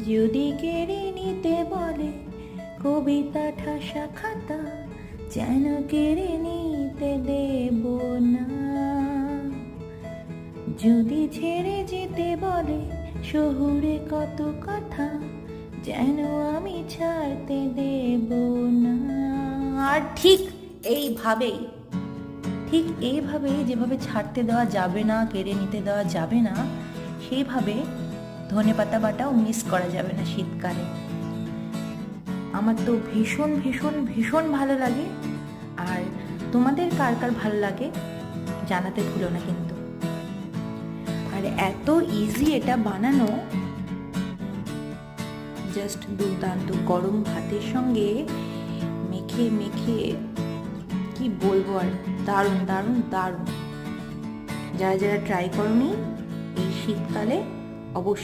যদি কেড়ে নিতে বলে কবিতা ঠাসা খাতা, যেন কেড়ে নিতে দেব না। যদি ছেড়ে যেতে বলে শহুরে কত কথা, যেন আমি ছাড়তে দেব না। আর ঠিক এইভাবেই যেভাবে ছাড়তে দেওয়া যাবে না, কেড়ে নিতে দেওয়া যাবে না, সেইভাবে ধনেপাতা বাটাও মিস করা যাবে না শীতকালে। আমার তো ভীষণ ভীষণ ভীষণ ভালো লাগে। আর তোমাদের কার কার ভালো লাগে জানাতে ভুলো না কিন্তু। আর এত ইজি এটা বানানো, জাস্ট দুর্দান্ত গরম ভাতের সঙ্গে মেখে মেখে কি বলবো আর, দারুণ দারুণ দারুণ। যারা যারা ট্রাই করনি এই শীতকালে অবশ্যই